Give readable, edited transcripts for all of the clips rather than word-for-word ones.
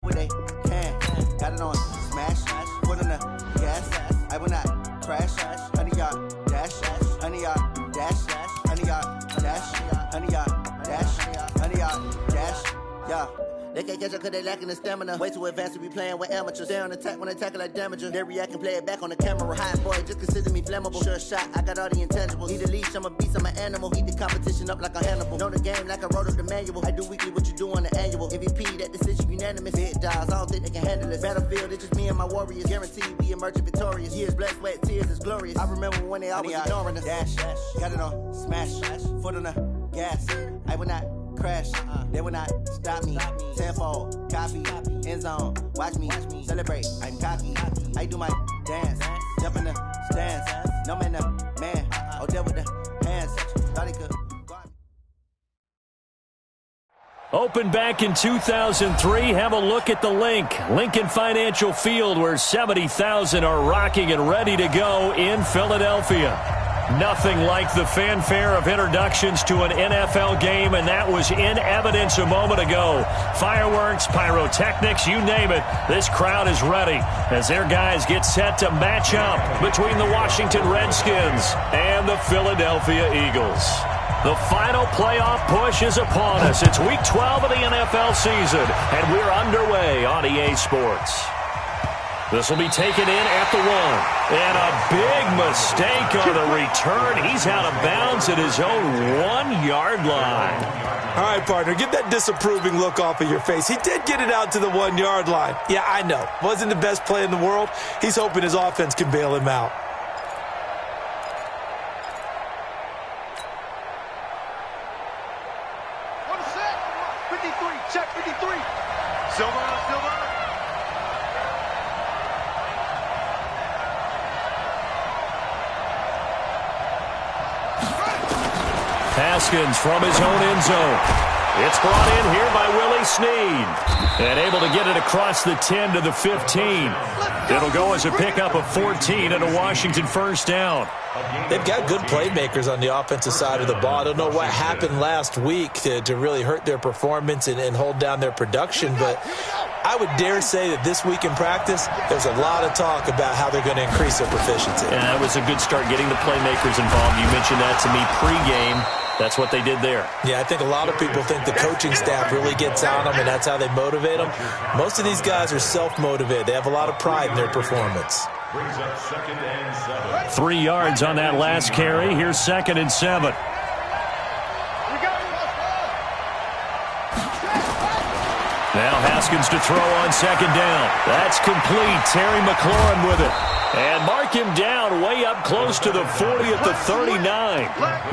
What they can, got it on smash, foot on the gas. I will not crash. 100 yard dash, 100 yard dash, 100 yard dash, 100 yard dash, 100 yard dash. Yeah. They can't catch up cause they lacking the stamina. Way too advanced to be playing with amateurs. Stay on attack when they tackle like damager. They react and play it back on the camera. Hot boy, just consider me flammable. Sure shot, I got all the intangibles. Need a leash, I'm a beast, I'm an animal. Heat the competition up like a Hannibal. Know the game like I wrote up the manual. I do weekly what you do on the annual. MVP, that decision unanimous. Big dials, I don't think they can handle it. Battlefield, it's just me and my warriors. Guaranteed we emerging victorious. Years, blood, sweat, tears, it's glorious. I remember when they always ignoring us. Dash, got it on smash, foot on the gas. I will not crash, they will not stop me. Tenfold, copy, end zone, watch me celebrate. I'm cocky, I do my dance, jump in the stands. No man, the man, oh there with the hands. Thought he could. Opened back in 2003. Have a look at the link. Lincoln Financial Field, where 70,000 are rocking and ready to go in Philadelphia. Nothing like the fanfare of introductions to an NFL game, and that was in evidence a moment ago. Fireworks, pyrotechnics, you name it. This crowd is ready as their guys get set to match up between the Washington Redskins and the Philadelphia Eagles. The final playoff push is upon us. It's Week 12 of the NFL season, and we're underway on EA Sports. This will be taken in at the 1. And a big mistake on the return. He's out of bounds at his own 1-yard line. All right, partner, get that disapproving look off of your face. He did get it out to the 1-yard line. Yeah, I know. Wasn't the best play in the world. He's hoping his offense can bail him out. Haskins from his own end zone. It's brought in here by Willie Snead. And able to get it across the 10 to the 15. It'll go as a pickup of 14 and a Washington first down. They've got good playmakers on the offensive side of the ball. I don't know what happened last week to really hurt their performance and hold down their production, but I would dare say that this week in practice, there's a lot of talk about how they're going to increase their proficiency. Yeah, that was a good start getting the playmakers involved. You mentioned that to me pregame. That's what they did there. Yeah, I think a lot of people think the coaching staff really gets on them, and that's how they motivate them. Most of these guys are self-motivated. They have a lot of pride in their performance. 3 yards on that last carry. Here's 2nd and 7. Now Haskins to throw on 2nd down. That's complete. Terry McLaurin with it. And mark him down way up close to the 40 at the 39.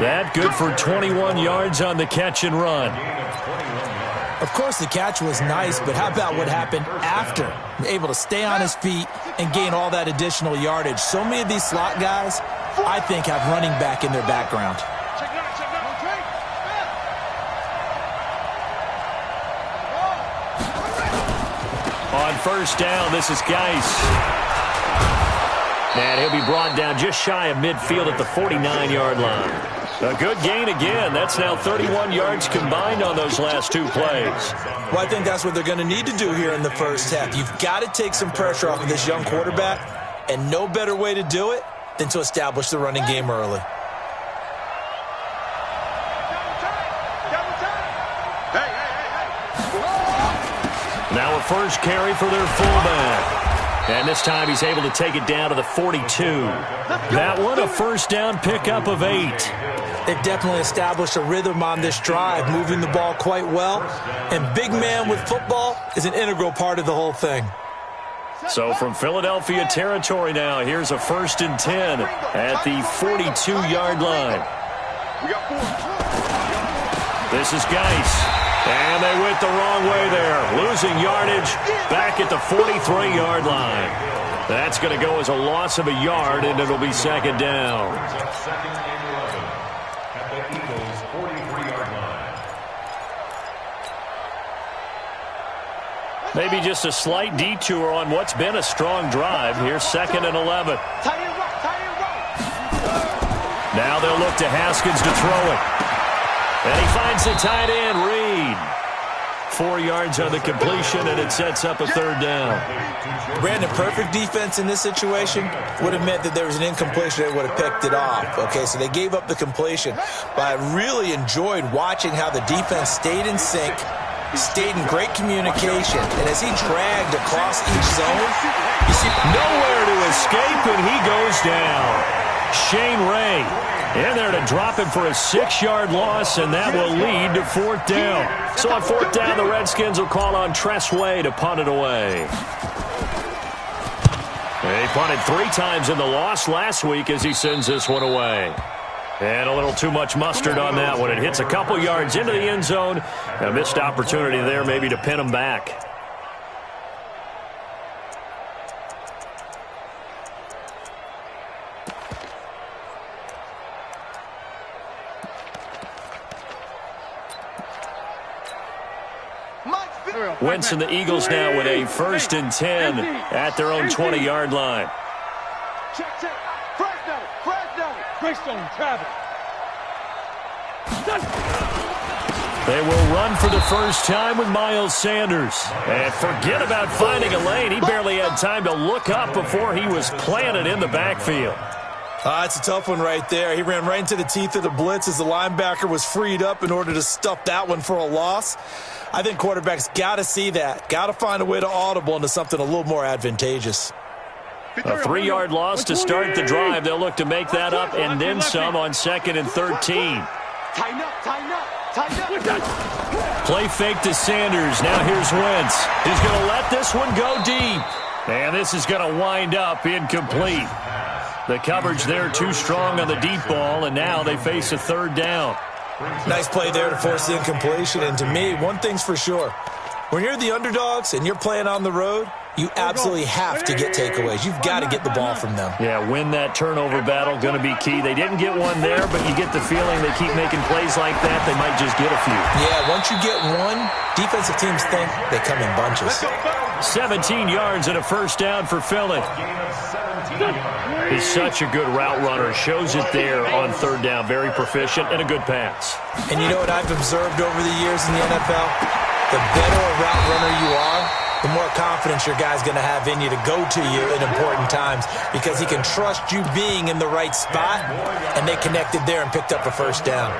That good for 21 yards on the catch and run. Of course, the catch was nice, but how about what happened after? Able to stay on his feet and gain all that additional yardage. So many of these slot guys, I think, have running back in their background. On first down, this is Geis. And he'll be brought down just shy of midfield at the 49-yard line. A good gain again. That's now 31 yards combined on those last 2 plays. Well, I think that's what they're going to need to do here in the first half. You've got to take some pressure off of this young quarterback, and no better way to do it than to establish the running game early. Now a first carry for their fullback. And this time he's able to take it down to the 42. That one a first down pickup of 8. They've definitely established a rhythm on this drive, moving the ball quite well. And big man with football is an integral part of the whole thing. So from Philadelphia territory now, here's a 1st and 10 at the 42-yard line. This is Geis. And they went the wrong way there. Losing yardage back at the 43-yard line. That's going to go as a loss of a yard, and it'll be 2nd down. Maybe just a slight detour on what's been a strong drive. Here's 2nd and 11. Now they'll look to Haskins to throw it. And he finds the tight end, Reed. 4 yards on the completion, and it sets up a third down. Brandon, perfect defense in this situation would have meant that there was an incompletion. They would have picked it off. Okay, so they gave up the completion. But I really enjoyed watching how the defense stayed in sync, stayed in great communication, and as he dragged across each zone, you see nowhere to escape, and he goes down. Shane Ray in there to drop him for a 6-yard loss, and that will lead to 4th down. So on 4th down, the Redskins will call on Tress Way to punt it away. They punted 3 times in the loss last week as he sends this one away. And a little too much mustard on that one. It hits a couple yards into the end zone. A missed opportunity there maybe to pin him back. Wentz and the Eagles now with a 1st and 10 at their own 20-yard line. Check. Fresno. Greystone, Travis. They will run for the first time with Miles Sanders. And forget about finding a lane. He barely had time to look up before he was planted in the backfield. It's a tough one right there. He ran right into the teeth of the blitz as the linebacker was freed up in order to stuff that one for a loss. I think quarterbacks got to see that. Got to find a way to audible into something a little more advantageous. A 3-yard loss to start the drive. They'll look to make that up and then some on 2nd and 13. Tighten up. Play fake to Sanders. Now here's Wentz. He's going to let this one go deep. And this is going to wind up incomplete. The coverage there too strong on the deep ball, and now they face a 3rd down. Nice play there to force the incompletion. And to me, one thing's for sure. When you're the underdogs and you're playing on the road, you absolutely have to get takeaways. You've got to get the ball from them. Yeah, win that turnover battle, going to be key. They didn't get one there, but you get the feeling they keep making plays like that, they might just get a few. Yeah, once you get one, defensive teams think they come in bunches. 17 yards and a 1st down for Philly. He's such a good route runner. Shows it there on 3rd down. Very proficient and a good pass. And you know what I've observed over the years in the NFL? The better a route runner you are, the more confidence your guy's going to have in you to go to you in important times because he can trust you being in the right spot, and they connected there and picked up a 1st down.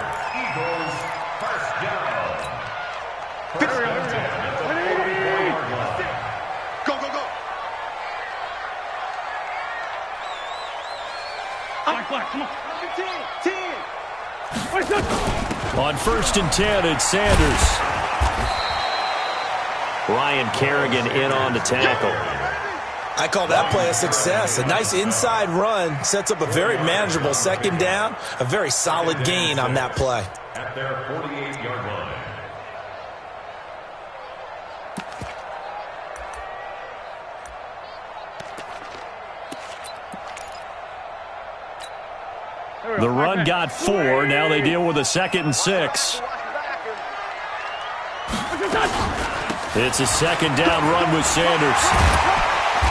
Come on. On 1st and 10, it's Sanders. Ryan Kerrigan in on the tackle. I call that play a success. A nice inside run sets up a very manageable 2nd down. A very solid gain on that play. At their 48-yard line. The run got 4. Now they deal with a 2nd and 6. It's a 2nd down run with Sanders.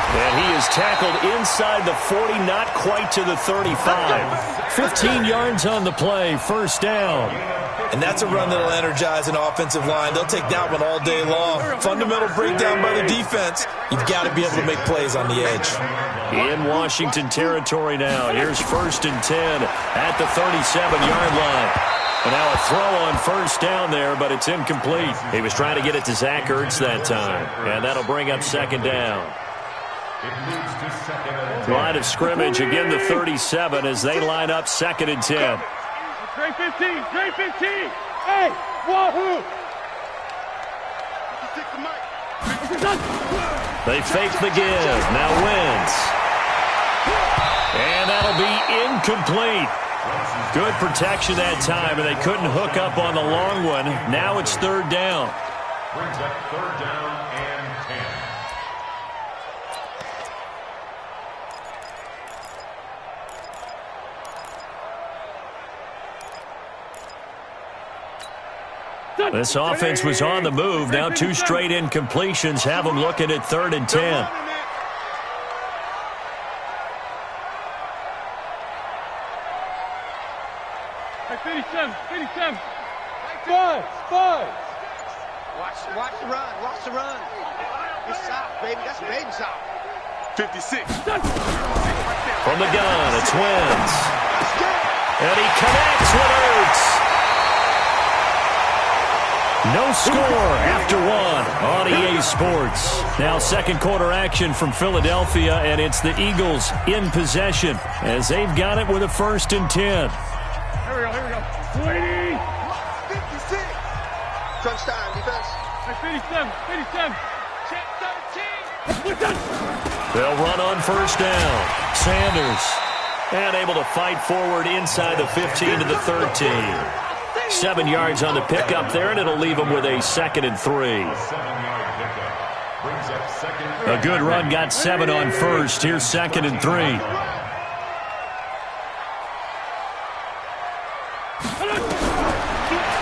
And he is tackled inside the 40, not quite to the 35. 15 yards on the play, 1st down. And that's a run that'll energize an offensive line. They'll take that one all day long. Fundamental breakdown by the defense. You've got to be able to make plays on the edge. In Washington territory now. Here's 1st and 10 at the 37-yard line. And now a throw on 1st down there, but it's incomplete. He was trying to get it to Zach Ertz that time. And that'll bring up 2nd down. Line of scrimmage, again the 37 as they line up 2nd and 10. Trey 15. Hey, wahoo! They fake the give. Now Wentz. And that'll be incomplete. Good protection that time, and they couldn't hook up on the long one. Now it's 3rd down. Brings up 3rd down and 10. This offense was on the move. Now 2 straight incompletions have them looking at 3rd and 10. Watch the run. Watch the run. It's south, baby. That's baby south. 56. From the gun, it's Wentz. And he connects with Ertz. No score after one on EA Sports. Now second quarter action from Philadelphia, and it's the Eagles in possession as they've got it with a 1st and 10. Here we go. 20. 56. Crunch time, defense. 57. Check 13. They'll run on 1st down. Sanders, and able to fight forward inside the 15 to the 13. 7 yards on the pickup there, and it'll leave them with a 2nd and 3. A good run, got 7 on 1st. Here's 2nd and 3.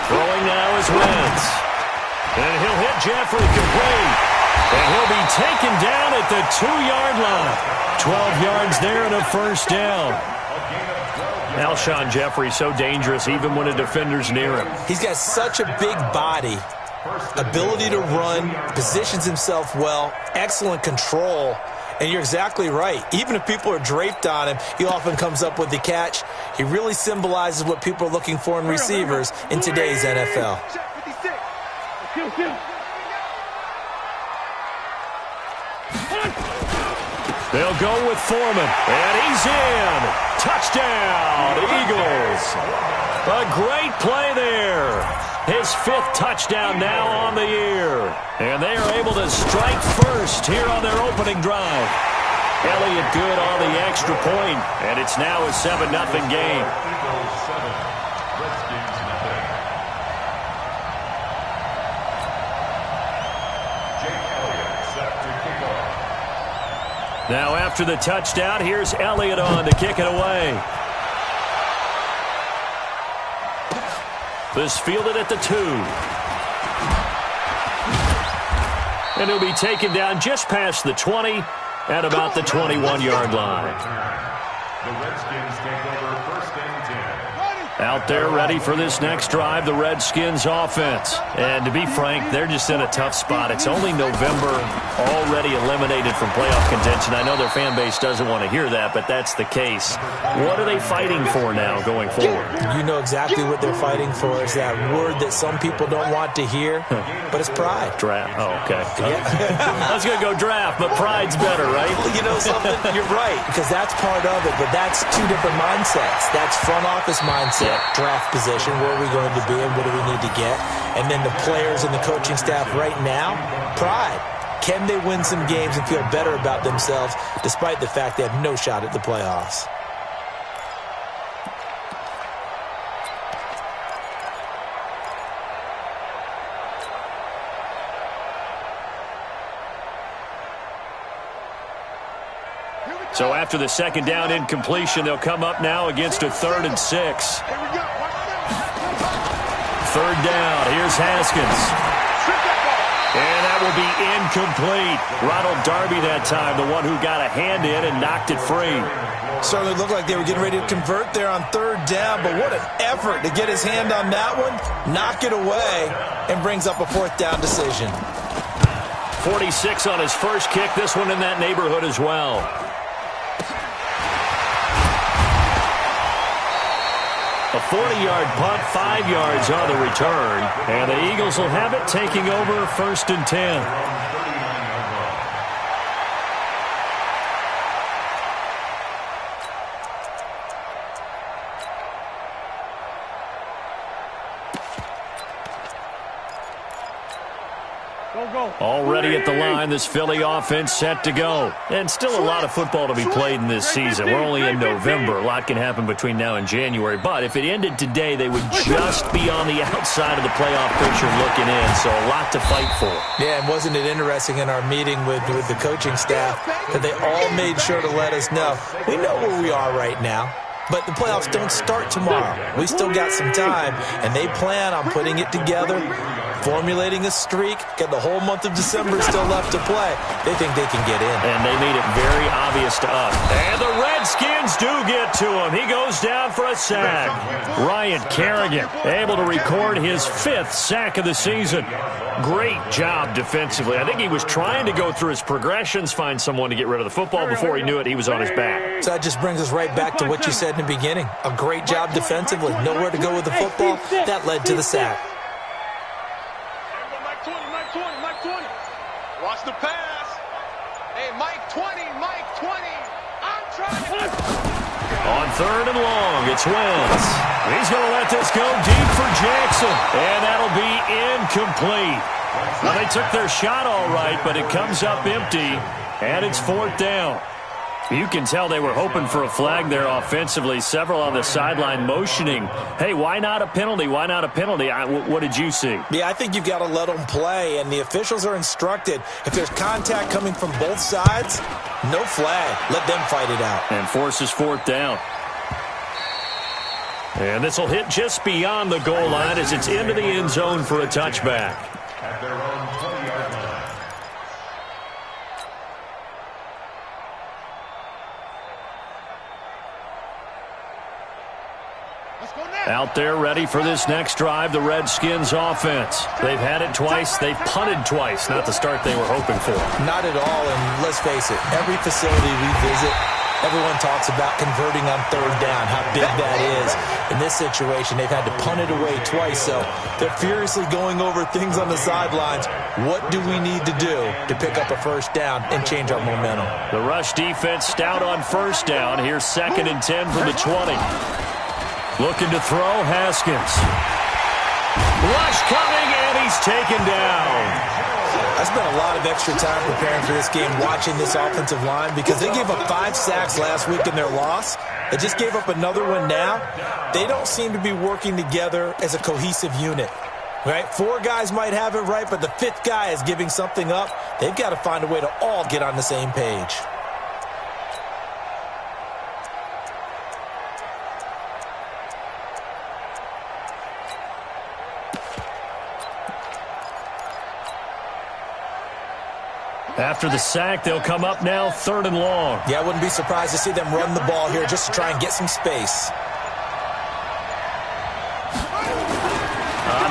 Throwing now is Wentz. And he'll hit Jeffrey complete. And he'll be taken down at the 2-yard line. 12 yards there and a 1st down. Alshon Jeffrey so dangerous even when a defender's near him. He's got such a big body, ability to run, positions himself well, excellent control. And you're exactly right. Even if people are draped on him, he often comes up with the catch. He really symbolizes what people are looking for in receivers in today's NFL. They'll go with Foreman, and he's in. Touchdown, Eagles. A great play there. His 5th touchdown now on the year. And they are able to strike first here on their opening drive. Elliott good on the extra point, and it's now a 7-0 game. Now after the touchdown, here's Elliott on to kick it away. This fielded at the 2. And he'll be taken down just past the 20 at about the 21-yard line. The Redskins take over 1st and 10. Out there ready for this next drive, the Redskins offense. And to be frank, they're just in a tough spot. It's only November, already eliminated from playoff contention. I know their fan base doesn't want to hear that, but that's the case. What are they fighting for now going forward? You know exactly what they're fighting for is that word that some people don't want to hear, but it's pride. Draft. Oh, okay. I was going to go draft, but pride's better, right? Well, you know something? You're right, because that's part of it, but that's 2 different mindsets. That's front office mindset. Draft position, where are we going to be and what do we need to get? And then the players and the coaching staff right now, pride. Can they win some games and feel better about themselves despite the fact they have no shot at the playoffs? So after the 2nd down incompletion, they'll come up now against a 3rd and 6. 3rd down. Here's Haskins. And that will be incomplete. Ronald Darby that time, the one who got a hand in and knocked it free. Certainly looked like they were getting ready to convert there on 3rd down, but what an effort to get his hand on that one, knock it away, and brings up a 4th down decision. 46 on his first kick. This one in that neighborhood as well. A 40-yard punt, 5 yards on the return. And the Eagles will have it, taking over 1st and 10. Already at the line, this Philly offense set to go. And still a lot of football to be played in this season. We're only in November. A lot can happen between now and January. But if it ended today, they would just be on the outside of the playoff picture looking in. So a lot to fight for. Yeah, and wasn't it interesting in our meeting with the coaching staff that they all made sure to let us know, we know where we are right now. But the playoffs don't start tomorrow. We still got some time, and they plan on putting it together formulating a streak, got the whole month of December still left to play. They think they can get in. And they made it very obvious to us. And the Redskins do get to him. He goes down for a sack. Ryan Kerrigan able to record his 5th sack of the season. Great job defensively. I think he was trying to go through his progressions, find someone to get rid of the football. Before he knew it, he was on his back. So that just brings us right back to what you said in the beginning. A great job defensively. Nowhere to go with the football. That led to the sack. Mike 20. Watch the pass. Hey, Mike 20. I'm trying to... On 3rd and long, it's Wentz. He's going to let this go deep for Jackson. And that'll be incomplete. Well, they took their shot all right, but it comes up empty, and it's 4th down. You can tell they were hoping for a flag there offensively. Several on the sideline motioning, hey, why not a penalty? Why not a penalty? What did you see? Yeah, I think you've got to let them play, and the officials are instructed. If there's contact coming from both sides, no flag. Let them fight it out. And forces 4th down. And this will hit just beyond the goal line as it's into the end zone for a touchback. At their own 20-yard line. Out there ready for this next drive, the Redskins offense. They've had it twice. They've punted twice. Not the start they were hoping for. Not at all, and let's face it, every facility we visit, everyone talks about converting on 3rd down, how big that is. In this situation, they've had to punt it away twice, so they're furiously going over things on the sidelines. What do we need to do to pick up a 1st down and change our momentum? The rush defense stout on 1st down. Here's 2nd and 10 from the 20. Looking to throw, Haskins. Rush coming, and he's taken down. I spent a lot of extra time preparing for this game, watching this offensive line, because they gave up 5 sacks last week in their loss. They just gave up another one now. They don't seem to be working together as a cohesive unit. Right? 4 guys might have it right, but the 5th guy is giving something up. They've got to find a way to all get on the same page. After the sack, they'll come up now 3rd and long. Yeah, I wouldn't be surprised to see them run the ball here just to try and get some space.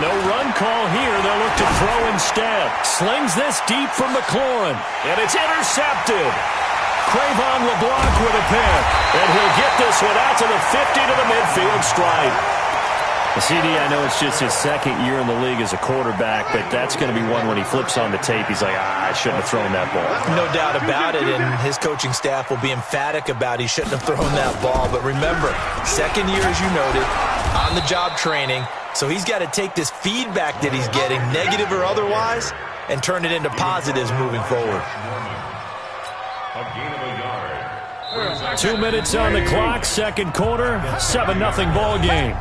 No run call here. They'll look to throw instead. Slings this deep from McLaurin, and it's intercepted. Crayvon LeBlanc with a pick, and he'll get this one out to the 50 to the midfield stripe. CD, I know it's just his 2nd year in the league as a quarterback, but that's going to be one when he flips on the tape. He's like, I shouldn't have thrown that ball. No doubt about it, and his coaching staff will be emphatic about he shouldn't have thrown that ball. But remember, 2nd year, as you noted, on-the-job training, so he's got to take this feedback that he's getting, negative or otherwise, and turn it into positives moving forward. A gain of a yard. 2 minutes on the clock, 2nd quarter, 7-0 ball game.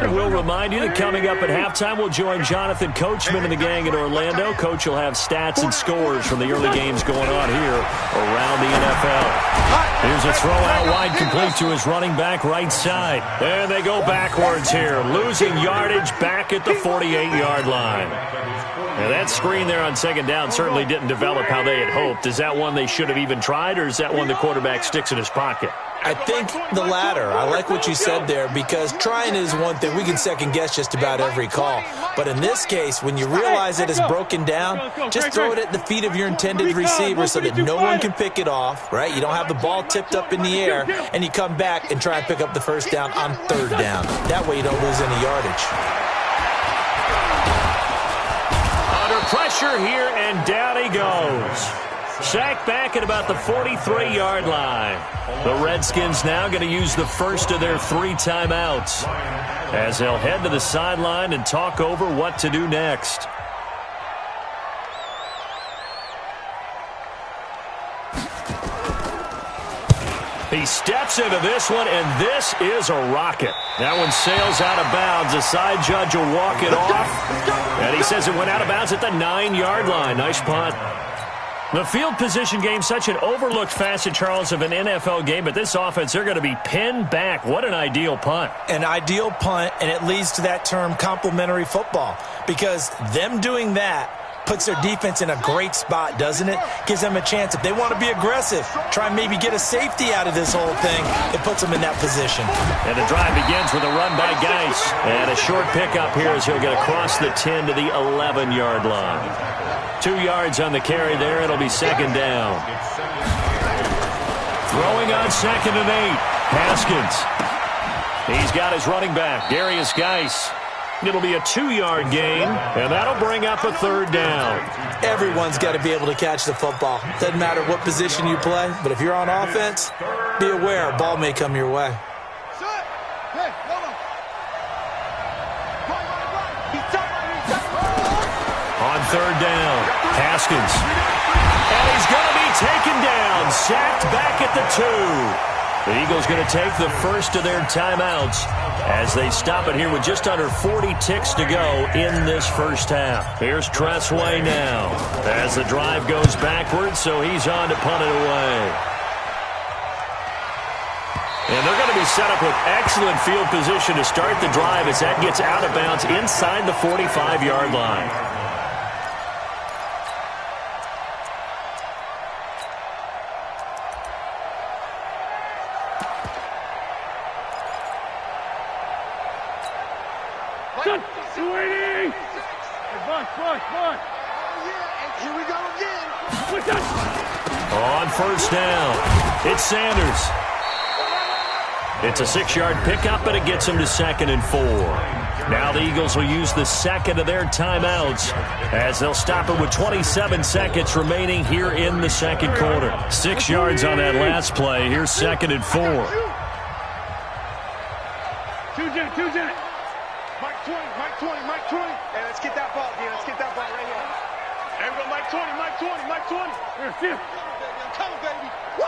We'll remind you that coming up at halftime, we'll join Jonathan Coachman and the gang in Orlando. Coach will have stats and scores from the early games going on here around the NFL. Here's a throw out wide complete to his running back right side. And they go backwards here, losing yardage back at the 48-yard line. Now that screen there on 2nd down certainly didn't develop how they had hoped. Is that one they should have even tried, or is that one the quarterback sticks in his pocket? I think the latter. I like what you said there, because trying is one thing. We can second-guess just about every call. But in this case, when you realize it is broken down, just throw it at the feet of your intended receiver so that no one can pick it off, right? You don't have the ball tipped up in the air, and you come back and try and pick up the 1st down on 3rd down. That way you don't lose any yardage. Under pressure here, and down he goes. Sacked back at about the 43-yard line. The Redskins now going to use the first of their 3 timeouts as they'll head to the sideline and talk over what to do next. He steps into this one, and this is a rocket. That one sails out of bounds. The side judge will walk it off, and he says it went out of bounds at the 9-yard line. Nice punt. The field position game, such an overlooked facet, Charles, of an NFL game, but this offense, they're going to be pinned back. What an ideal punt. An ideal punt, and it leads to that term complementary football, because them doing that puts their defense in a great spot, doesn't it? Gives them a chance. If they want to be aggressive, try and maybe get a safety out of this whole thing, it puts them in that position. And the drive begins with a run by Geis. And a short pickup here as he'll get across the 10 to the 11-yard line. 2 yards on the carry there. It'll be second down. Throwing on 2nd and 8. Haskins. He's got his running back, Darius Geis. It'll be a 2-yard gain, and that'll bring up a 3rd down. Everyone's got to be able to catch the football. Doesn't matter what position you play, but if you're on offense, be aware a ball may come your way. On 3rd down, Haskins. And he's going to be taken down, sacked back at the 2. The Eagles going to take the first of their timeouts as they stop it here with just under 40 ticks to go in this first half. Here's Tressway now as the drive goes backwards, so he's on to punt it away. And they're going to be set up with excellent field position to start the drive as that gets out of bounds inside the 45-yard line. On 1st down, it's Sanders. It's a 6-yard pickup, but it gets him to 2nd and 4. Now the Eagles will use the second of their timeouts as they'll stop it with 27 seconds remaining here in the second quarter. 6 yards on that last play. Here's 2nd and 4. Two-jet. Mike 20. Hey, let's get that ball, dude. Let's get that ball right here. There we go, Mike 20. Here. Come on, baby. Woo!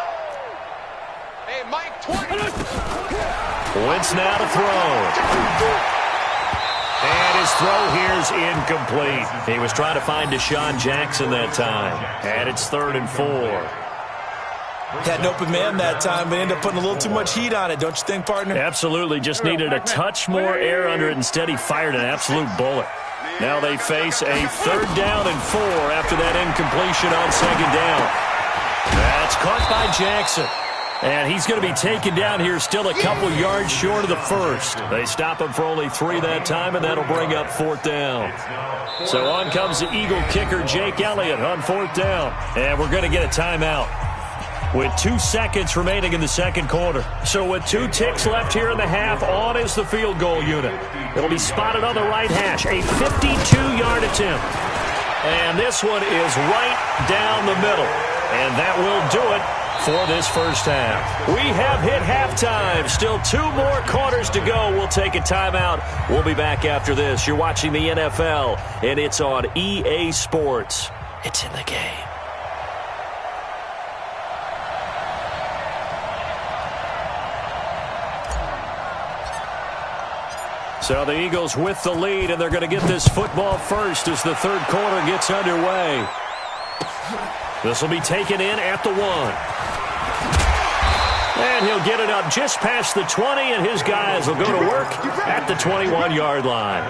Hey, Mike 20. Wentz now to throw. And his throw here's incomplete. He was trying to find Deshaun Jackson that time. And it's 3rd and 4. Had an open man that time, but ended up putting a little too much heat on it, don't you think, partner? Absolutely. Just needed a touch more air under it. Instead, he fired an absolute bullet. Now they face a 3rd down and 4 after that incompletion on 2nd down. That's caught by Jackson. And he's going to be taken down here still a couple yards short of the first. They stop him for only 3 that time, and that'll bring up 4th down. So on comes the Eagle kicker, Jake Elliott, on 4th down. And we're going to get a timeout with 2 seconds remaining in the second quarter. So with 2 ticks left here in the half, on is the field goal unit. It'll be spotted on the right hash, a 52-yard attempt. And this one is right down the middle. And that will do it for this first half. We have hit halftime. Still 2 more quarters to go. We'll take a timeout. We'll be back after this. You're watching the NFL, and it's on EA Sports. It's in the game. So the Eagles with the lead, and they're going to get this football first as the third quarter gets underway. This will be taken in at the 1. And he'll get it up just past the 20, and his guys will go to work at the 21-yard line.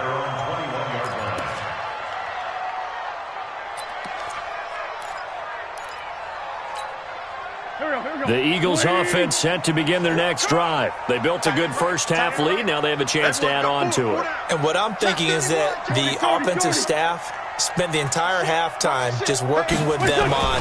The Eagles offense set to begin their next drive. They built a good first half lead. Now they have a chance to add on to it. And what I'm thinking is that the offensive staff spent the entire halftime just working with them on,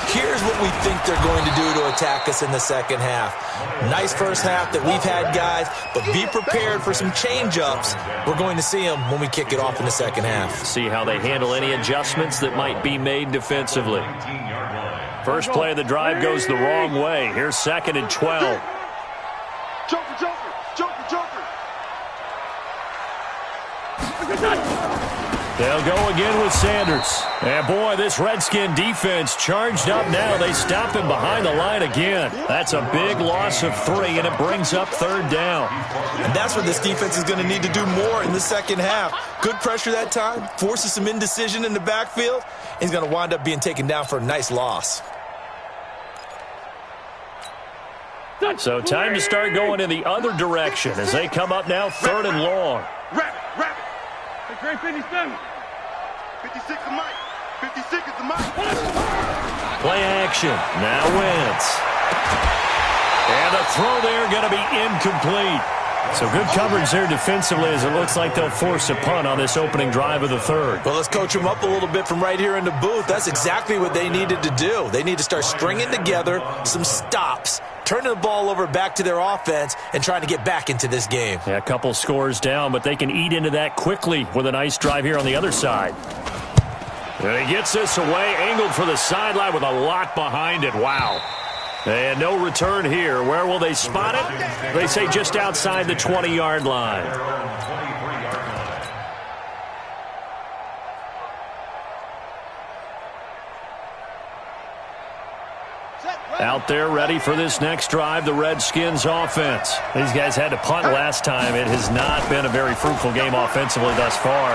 here's what we think they're going to do to attack us in the second half. Nice first half that we've had, guys, but be prepared for some change-ups. We're going to see them when we kick it off in the second half. See how they handle any adjustments that might be made defensively. First play of the drive goes the wrong way. Here's 2nd and 12. They'll go again with Sanders. And, boy, this Redskin defense charged up now. They stop him behind the line again. That's a big loss of 3, and it brings up 3rd down. And that's where this defense is going to need to do more in the second half. Good pressure that time, forces some indecision in the backfield. He's going to wind up being taken down for a nice loss. So time to start going in the other direction as they come up now 3rd and long. Rapid. Hey, Great 57. 56 is Mike. 56 is the Mike. Play action. Now Wentz. And the throw there going to be incomplete. So good coverage there defensively as it looks like they'll force a punt on this opening drive of the 3rd. Well, let's coach them up a little bit from right here in the booth. That's exactly what they needed to do. They need to start stringing together some stops, turning the ball over back to their offense, and trying to get back into this game. Yeah, a couple scores down, but they can eat into that quickly with a nice drive here on the other side. And he gets this away, angled for the sideline with a lot behind it. Wow. And no return here. Where will they spot it? They say just outside the 20-yard line. Out there ready for this next drive, the Redskins offense. These guys had to punt last time. It has not been a very fruitful game offensively thus far.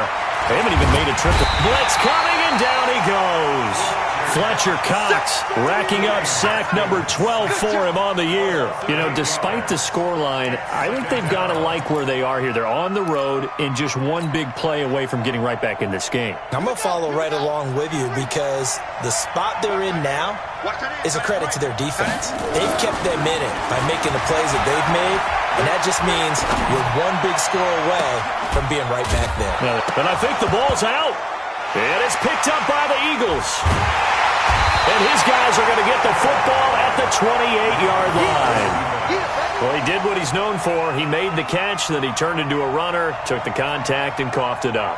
They haven't even made a trip to blitz coming, and down he goes. Fletcher Cox racking up sack number 12 for him on the year. You know, despite the scoreline, I think they've got to like where they are here. They're on the road and just one big play away from getting right back in this game. I'm going to follow right along with you because the spot they're in now is a credit to their defense. They've kept them in it by making the plays that they've made, and that just means you're one big score away from being right back there. And I think the ball's out. And it's picked up by the Eagles. And his guys are going to get the football at the 28-yard line. Well, he did what he's known for. He made the catch, then he turned into a runner, took the contact, and coughed it up.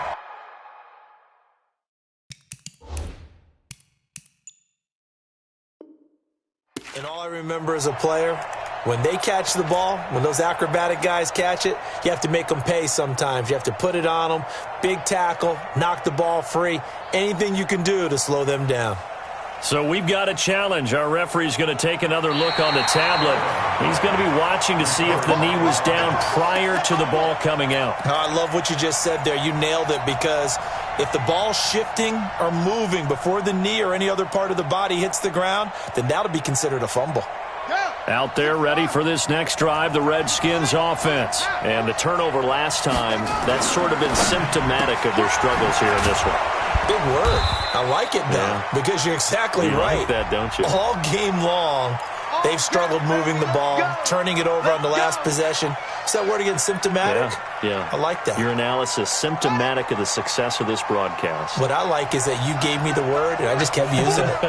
And all I remember as a player, when they catch the ball, when those acrobatic guys catch it, you have to make them pay sometimes. You have to put it on them, big tackle, knock the ball free, anything you can do to slow them down. So we've got a challenge. Our referee's going to take another look on the tablet. He's going to be watching to see if the knee was down prior to the ball coming out. Oh, I love what you just said there. You nailed it, because if the ball's shifting or moving before the knee or any other part of the body hits the ground, then that'll be considered a fumble. Out there ready for this next drive, the Redskins offense. And the turnover last time, that's sort of been symptomatic of their struggles here in this one. Big word. I like it, though, because you're exactly right. Like that, don't you? All game long, they've struggled moving the ball, turning it over on the last possession. Is that word again, symptomatic? Yeah. I like that. Your analysis, symptomatic of the success of this broadcast. What I like is that you gave me the word, and I just kept using it.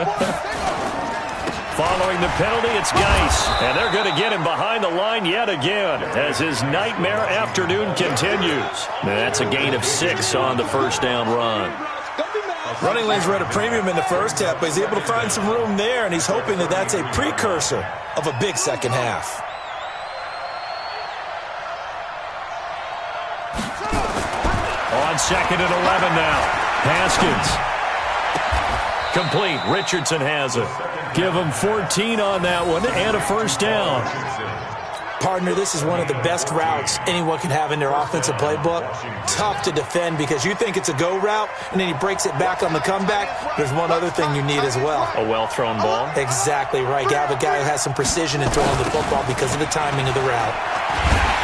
Following the penalty, it's Geis. And they're going to get him behind the line yet again as his nightmare afternoon continues. That's a gain of 6 on the first down run. Running lanes were at a premium in the first half, but he's able to find some room there, and he's hoping that that's a precursor of a big second half. On 2nd and 11 now. Haskins. Complete. Richardson has it. Give him 14 on that one and a first down. Partner, this is one of the best routes anyone can have in their offensive playbook. Tough to defend because you think it's a go route, and then he breaks it back on the comeback. There's one other thing you need as well. A well-thrown ball? Exactly right. You have a guy who has some precision in throwing the football because of the timing of the route.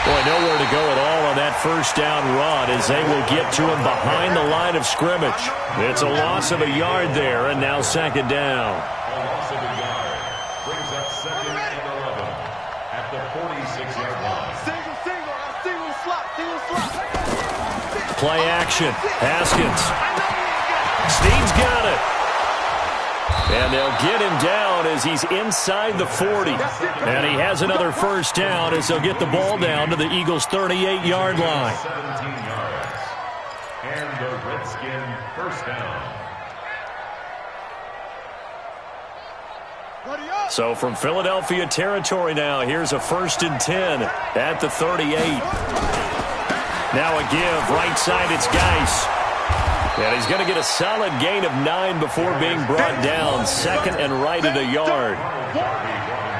Boy, nowhere to go at all on that first down run as they will get to him behind the line of scrimmage. It's a loss of a yard there, and now 2nd down. A loss of a yard brings up 2nd and 11 at the 46-yard line. Single slot. Play action. Haskins. Steve's got it. And they'll get him down as he's inside the 40. And he has another first down as they'll get the ball down to the Eagles' 38-yard line. 17 yards. And the Redskin first down. So from Philadelphia territory now, here's a 1st and 10 at the 38. Now a give. Right side, it's Geis. And he's going to get a solid gain of 9 before being brought down. Second and right at a yard.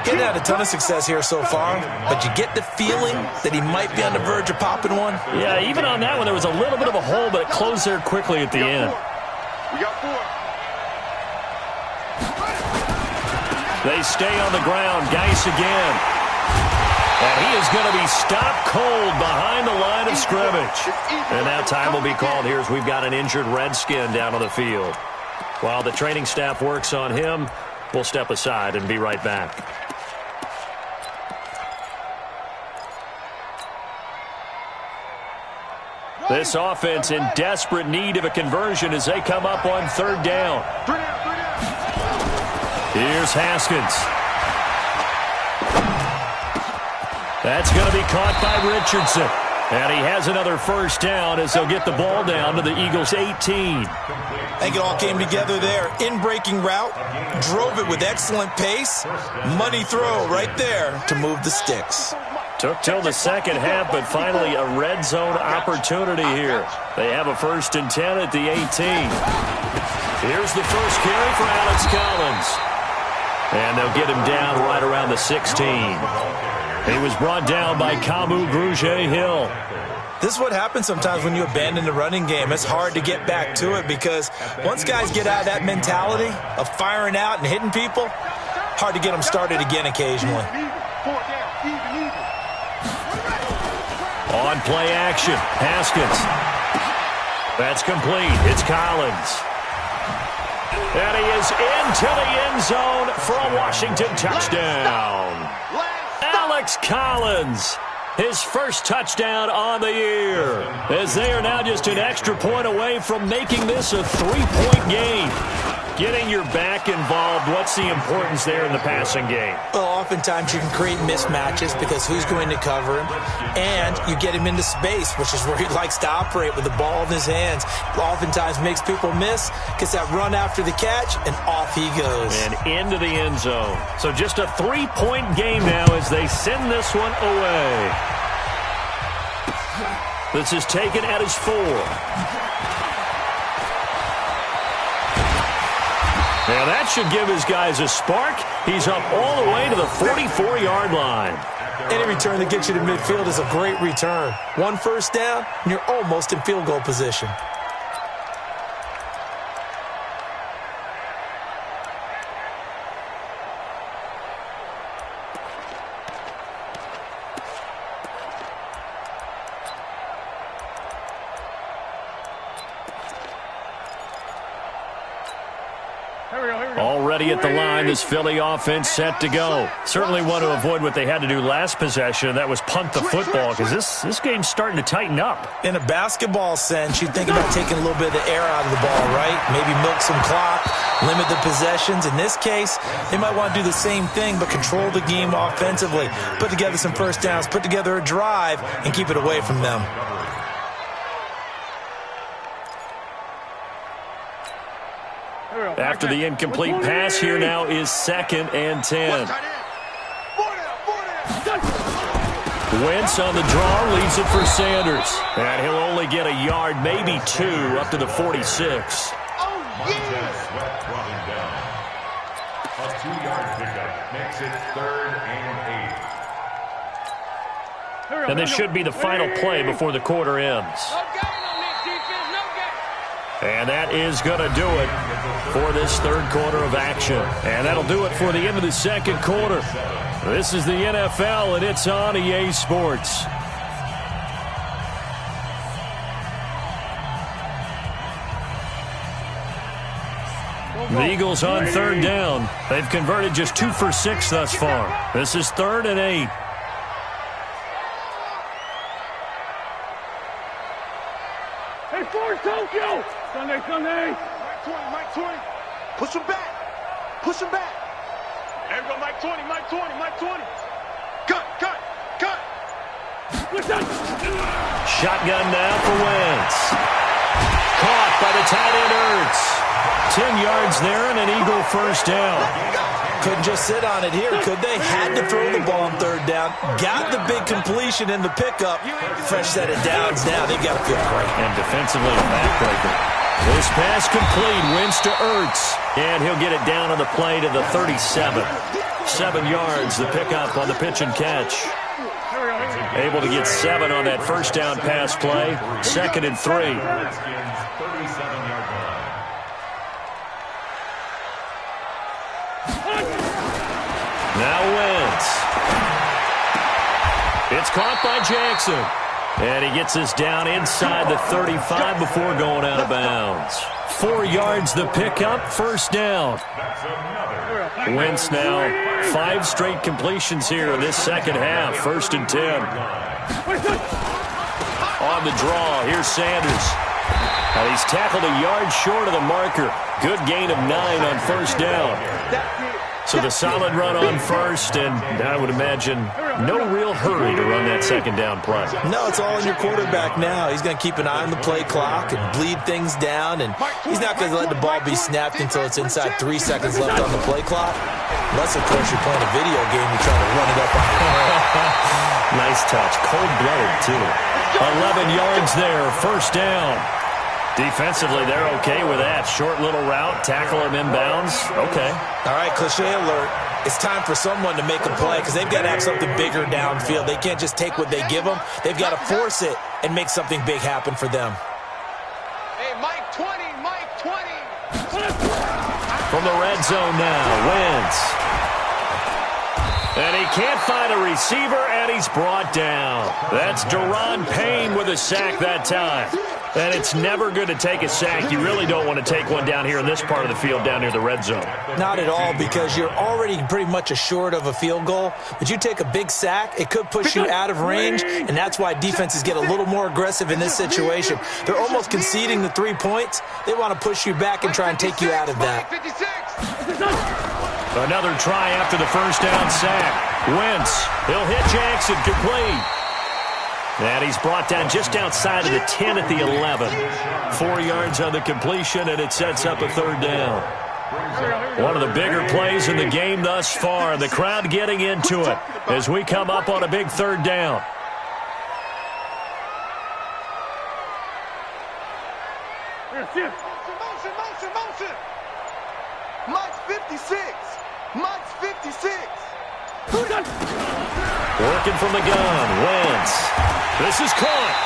Getting had a ton of success here so far, but you get the feeling that he might be on the verge of popping one. Yeah, even on that one, there was a little bit of a hole, but it closed there quickly at the end. We got 4. They stay on the ground. Geis again. And he is going to be stopped cold behind the line of scrimmage. And now time will be called here as we've got an injured Redskin down on the field. While the training staff works on him, we'll step aside and be right back. This offense in desperate need of a conversion as they come up on 3rd down. Here's Haskins. That's going to be caught by Richardson. And he has another first down as they'll get the ball down to the Eagles' 18. I think it all came together there. In-breaking route, drove it with excellent pace. Money throw right there to move the sticks. Took till the second half, but finally a red zone opportunity here. They have a 1st and 10 at the 18. Here's the first carry for Alex Collins. And they'll get him down right around the 16. He was brought down by Kamu Grugier-Hill. This is what happens sometimes when you abandon the running game. It's hard to get back to it because once guys get out of that mentality of firing out and hitting people, hard to get them started again occasionally. On play action, Haskins. That's complete. It's Collins. And he is into the end zone for a Washington touchdown. Alex Collins, his first touchdown on the year, as they are now just an extra point away from making this a 3-point game. Getting your back involved, what's the importance there in the passing game? Well, oftentimes you can create mismatches because who's going to cover him, and you get him into space, which is where he likes to operate with the ball in his hands. Oftentimes makes people miss, gets that run after the catch, and off he goes. And into the end zone. So just a 3-point game now as they send this one away. This is taken at his 4. Now that should give his guys a spark. He's up all the way to the 44-yard line. Any return that gets you to midfield is a great return. 1 first down, and you're almost in field goal position. Already at the line, this Philly offense set to go. Certainly want to avoid what they had to do last possession, and that was punt the football, because this game's starting to tighten up. In a basketball sense, you think about taking a little bit of the air out of the ball, right? Maybe milk some clock, limit the possessions. In this case, they might want to do the same thing, but control the game offensively. Put together some first downs, put together a drive, and keep it away from them. After the incomplete pass, here now is 2nd and 10. Wentz on the draw, leaves it for Sanders. And he'll only get a yard, maybe 2, up to the 46. A 2-yard pickup makes it 3rd and 8. And this should be the final play before the quarter ends. And that is going to do it for this 3rd quarter of action. And that'll do it for the end of the 2nd quarter. This is the NFL, and it's on EA Sports. The Eagles on 3rd down. They've converted just 2 for 6 thus far. This is 3rd and 8. Hey, Force Tokyo! Sunday. Mike 20, Mike 20. Push him back. There we go, Mike 20. Cut. Shotgun now for Wentz. Caught by the tight end Ertz. 10 yards there and an Eagle first down. Couldn't just sit on it here, could they? Had to throw the ball on 3rd down. Got the big completion in the pickup. Fresh set of downs now. They've got to feel great. And defensively, a backbreaker. This pass complete. Wentz to Ertz. And he'll get it down on the play to the 37. 7 yards, the pickup on the pitch and catch. Able to get 7 on that first down pass play. 2nd and 3. Now Wentz. It's caught by Jackson. And he gets us down inside the 35 before going out of bounds. 4 yards the pickup, first down. Wentz now 5 straight completions here in this second half. 1st and 10. On the draw, here's Sanders. And he's tackled a yard short of the marker. Good gain of 9 on first down. So the solid run on first, and I would imagine no real hurry to run that second down play. No, it's all on your quarterback now. He's going to keep an eye on the play clock and bleed things down, and he's not going to let the ball be snapped until it's inside 3 seconds left on the play clock. Unless, of course, you're playing a video game, you're trying to run it up on your head. Nice touch. Cold-blooded, too. 11 yards there, first down. Defensively, they're okay with that. Short little route, tackle him inbounds. Okay. All right, cliche alert. It's time for someone to make a play because they've got to have something bigger downfield. They can't just take what they give them. They've got to force it and make something big happen for them. Hey, Mike 20, Mike 20. From the red zone now, Wentz. And he can't find a receiver, and he's brought down. That's Daron Payne with a sack that time. And it's never good to take a sack. You really don't want to take one down here in this part of the field down near the red zone. Not at all, because you're already pretty much assured of a field goal. But you take a big sack, it could push you out of range, and that's why defenses get a little more aggressive in this situation. They're almost conceding the 3 points. They want to push you back and try and take you out of that. Another try after the first down sack. Wentz, he'll hit Jackson, complete. And he's brought down just outside of the 10 at the 11. 4 yards on the completion, and it sets up a third down. One of the bigger plays in the game thus far. The crowd getting into it as we come up on a big third down. Motion. Mike's 56. Mike's 56. Working from the gun, Wentz. This is caught.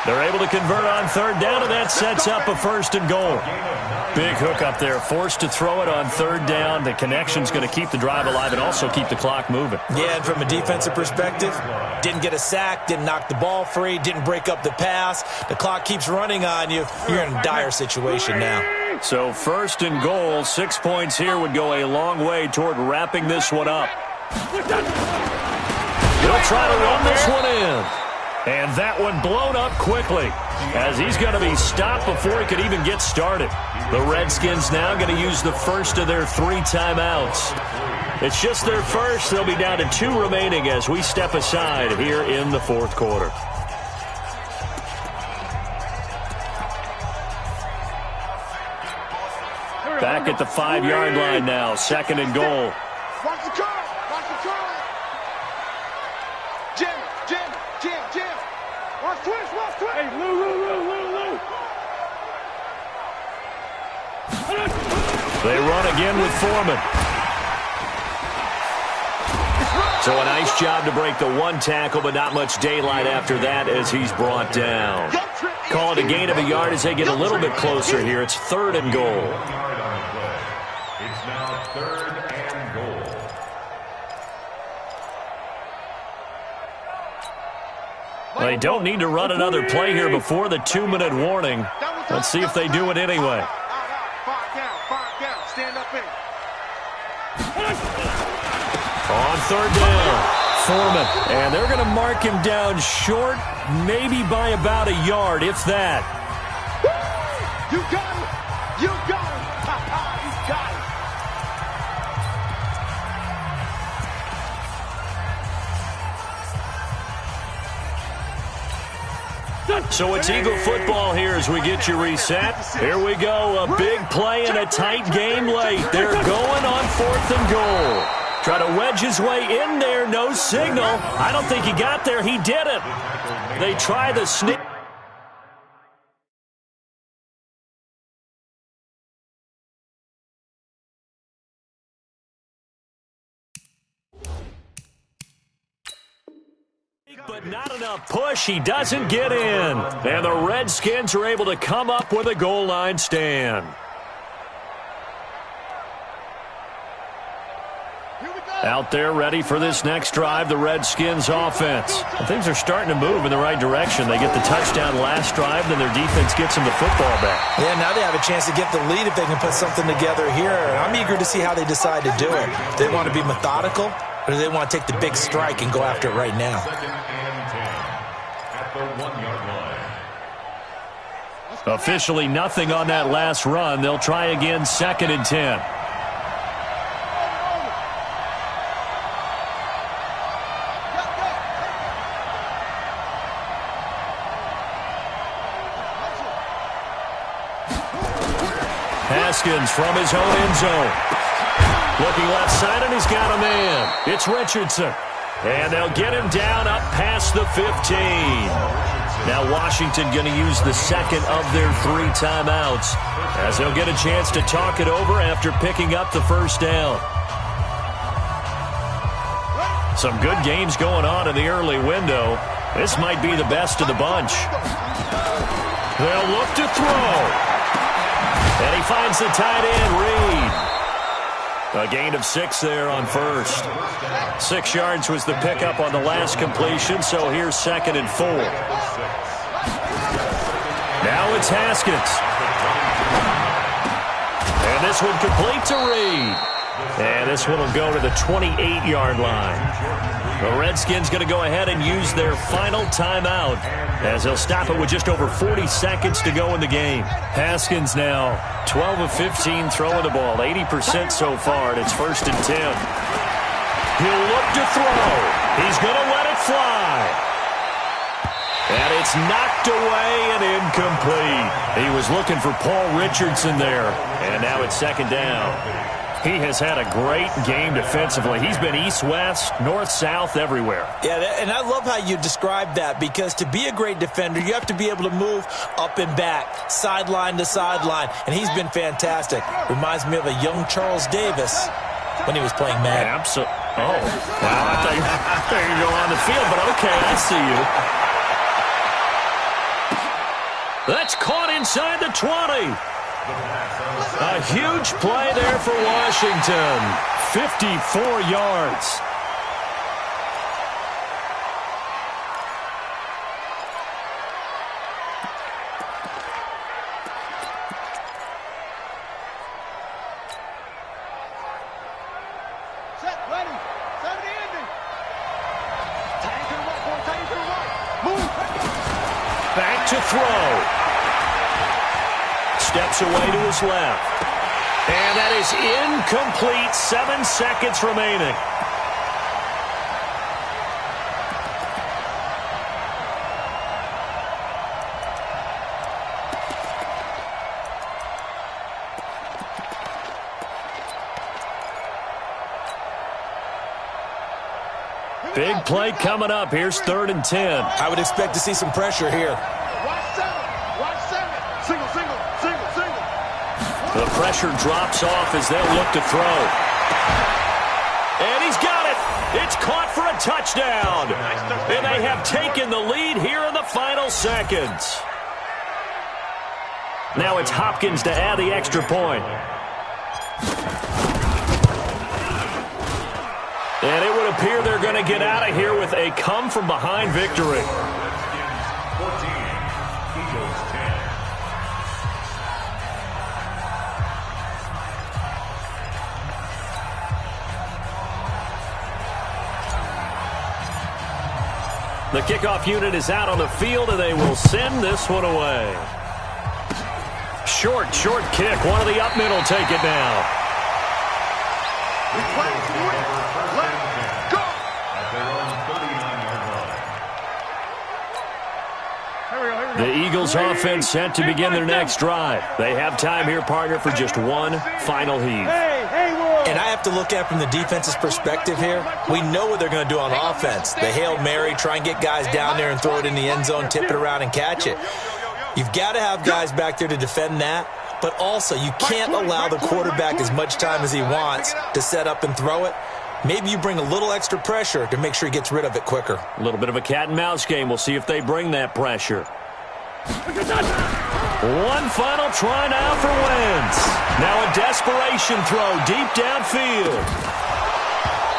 They're able to convert on third down, and that sets up a 1st and goal. Big hook up there, forced to throw it on third down. The connection's going to keep the drive alive and also keep the clock moving. Yeah, and from a defensive perspective, didn't get a sack, didn't knock the ball free, didn't break up the pass. The clock keeps running on you. You're in a dire situation now. So 1st and goal, 6 points here would go a long way toward wrapping this one up. He'll try to run this one in. And that one blown up quickly as he's going to be stopped before he could even get started. The Redskins now going to use the first of their 3 timeouts. It's just their first. They'll be down to 2 remaining as we step aside here in the 4th quarter. Back at the 5-yard line now, 2nd and goal. Watch the curl. Watch the curl. Jim. Watch twist. Hey, Lou. They run again with Foreman. So a nice job to break the 1 tackle, but not much daylight after that as he's brought down. Call it a gain of a yard as they get a little bit closer here. It's 3rd and goal. It's now 3rd and goal. They don't need to run another play here before the 2-minute warning. Let's see if they do it anyway. 5 down. Stand up in. On 3rd down, Foreman. And they're going to mark him down short, maybe by about a yard, if that. You got it. You got it. You got it. So it's Eagle football here as we get you reset. Here we go, a big play in a tight game late. They're going on 4th and goal. Try to wedge his way in there, no signal. I don't think he got there. He didn't. They try the sneak. enough push. He doesn't get in. And the Redskins are able to come up with a goal line stand. Out there ready for this next drive, the Redskins offense. And things are starting to move in the right direction. They get the touchdown last drive, then their defense gets them the football back. Yeah, now they have a chance to get the lead if they can put something together here. I'm eager to see how they decide to do it. Do they want to be methodical, or do they want to take the big strike and go after it right now? Second and 10 at the 1-yard line. Officially nothing on that last run. They'll try again, 2nd and 10. Haskins from his own end zone. Looking left side, and he's got a man. It's Richardson. And they'll get him down up past the 15. Now Washington going to use the second of their 3 timeouts as they'll get a chance to talk it over after picking up the first down. Some good games going on in the early window. This might be the best of the bunch. They'll look to throw. And he finds the tight end, Reed. A gain of 6 there on first. 6 yards was the pickup on the last completion, so here's 2nd and 4. Now it's Haskins. And this one complete to Reed. And this one will go to the 28-yard line. The Redskins going to go ahead and use their final timeout as they'll stop it with just over 40 seconds to go in the game. Haskins now 12 of 15 throwing the ball, 80% so far, and it's 1st and 10. He'll look to throw. He's going to let it fly. And it's knocked away and incomplete. He was looking for Paul Richardson there, and now it's 2nd down. He has had a great game defensively. He's been east-west, north-south, everywhere. Yeah, and I love how you described that, because to be a great defender, you have to be able to move up and back, sideline to sideline, and he's been fantastic. Reminds me of a young Charles Davis when he was playing Madden. Absolutely. Oh, wow, I thought you go on the field, but okay, I see you. That's caught inside the 20. A huge play there for Washington. 54 yards. Set, ready. 70 ending. Tight to the right, boy. Tight to the right. Move. Back to throw. Steps away to his left. And that is incomplete. 7 seconds remaining. Big play coming up. Here's 3rd and 10. I would expect to see some pressure here. Watch 7. Watch 7. Single, single, single, single. The pressure drops off as they'll look to throw. And he's got it. It's caught for a touchdown. And they have taken the lead here in the final seconds. Now it's Hopkins to add the extra point. And it would appear they're going to get out of here with a come-from-behind victory. The kickoff unit is out on the field, and they will send this one away. Short kick. One of the up middle take it now. Let's go. The Eagles offense set to begin their next drive. They have time here, partner, for just one final heave. And I have to look at it from the defense's perspective here. We know what they're going to do on offense. The Hail Mary, try and get guys down there and throw it in the end zone, tip it around and catch it. You've got to have guys back there to defend that, but also you can't allow the quarterback as much time as he wants to set up and throw it. maybe you bring a little extra pressure to make sure he gets rid of it quicker. A little bit of a cat and mouse game. We'll see if they bring that pressure. One final try now for Wentz. Now a desperation throw deep downfield.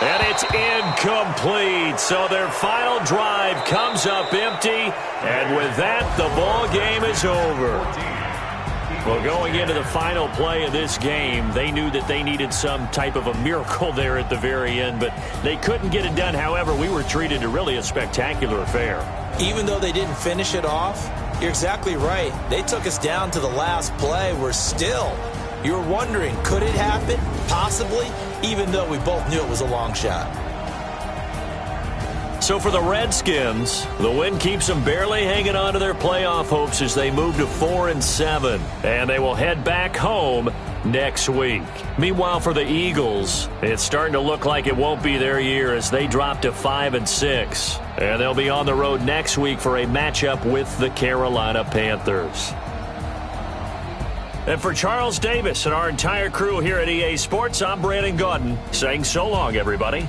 And it's incomplete. So their final drive comes up empty. And with that, the ball game is over. Well, going into the final play of this game, they knew that they needed some type of a miracle there at the very end, but they couldn't get it done. However, we were treated to really a spectacular affair. Even though they didn't finish it off, you're exactly right. They took us down to the last play. We're still, you're wondering, could it happen? Possibly, even though we both knew it was a long shot. So for the Redskins, the win keeps them barely hanging on to their playoff hopes as they move to 4-7. And they will head back home next week. Meanwhile, for the Eagles, it's starting to look like it won't be their year as they drop to 5-6. And they'll be on the road next week for a matchup with the Carolina Panthers. And for Charles Davis and our entire crew here at EA Sports, I'm Brandon Gaudin saying so long, everybody.